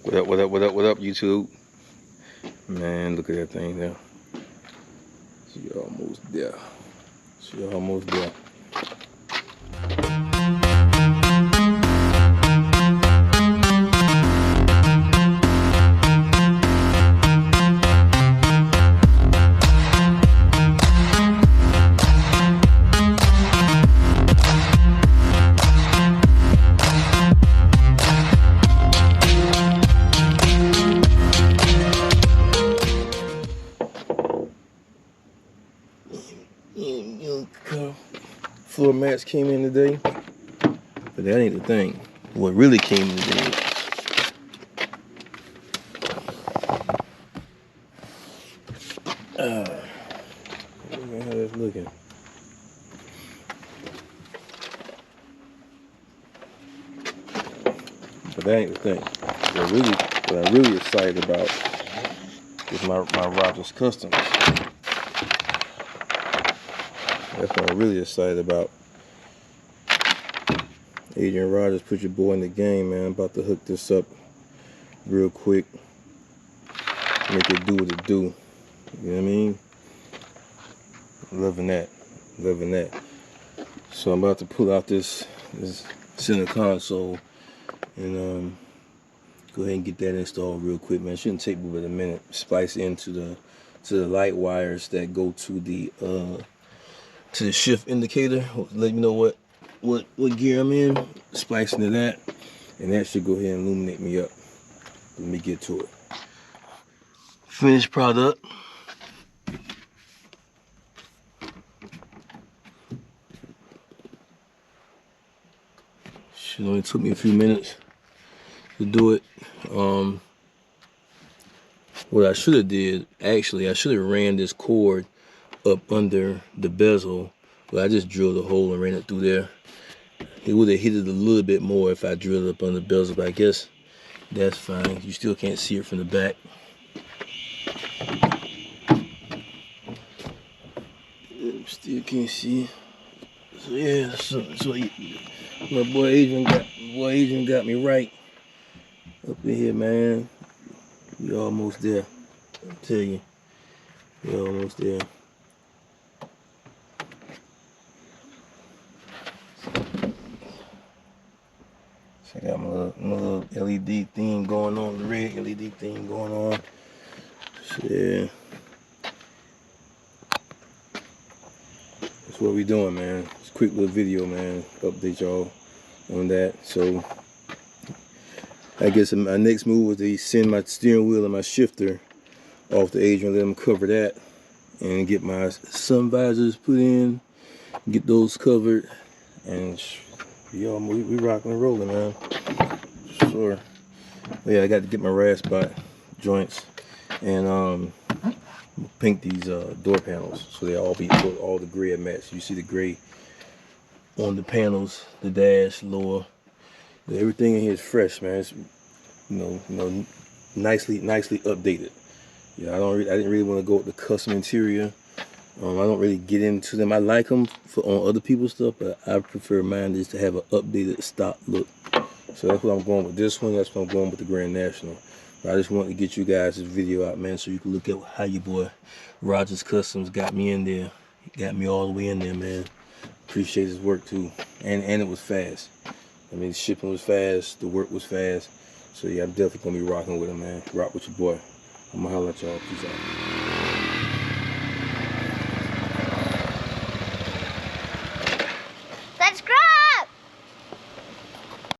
What up, what up, what up, what up, YouTube? Man, look at that thing there. She almost there. She almost there. Floor mats came in today, but that ain't the thing. What really came in today, look at how that's looking. But that ain't the thing. What I'm really excited about is my RogerSS Customs. That's what I'm really excited about. Adrian Rogers, put your boy in the game, man. I'm about to hook this up real quick. Make it do what it do. You know what I mean? Loving that. Loving that. So I'm about to pull out this center console and go ahead and get that installed real quick, man. It shouldn't take but a minute. Splice into the light wires that go to the shift indicator. Let me know what gear I'm in. Splice into that, and that should go ahead and illuminate me up. Let me get to it. Finished product. Should only took me a few minutes to do it. What I should have did, actually, I should have ran this cord up under the bezel, but I just drilled a hole and ran it through there. It would have hit it a little bit more if I drilled it up under the bezel, but I guess that's fine. You still can't see it from the back. Still can't see. So yeah, so my boy Adrian got me right up in here, man. We almost there. I tell you, we almost there. So I got my little LED thing going on, the red LED thing going on. So yeah, that's what we doing, man. It's a quick little video, man. Update y'all on that. So I guess my next move was to send my steering wheel and my shifter off to Adrian, let him cover that, and get my sun visors put in, get those covered, and we rocking and rolling, man. Sure. But yeah, I got to get my rasp joints and paint these door panels so they all the gray match. You see the gray on the panels, the dash, lower. Everything in here is fresh, man. It's you know nicely updated. Yeah, I didn't really want to go with the custom interior. I don't really get into them. I like them on other people's stuff, but I prefer mine just to have an updated stock look. So that's what I'm going with this one. That's what I'm going with the Grand National. But I just wanted to get you guys this video out, man, so you can look at how your boy RogerSS Customs got me in there. He got me all the way in there, man. Appreciate his work too, and it was fast. I mean, the shipping was fast, the work was fast. So yeah, I'm definitely gonna be rocking with him, man. Rock with your boy. I'm gonna holler at y'all. Peace out.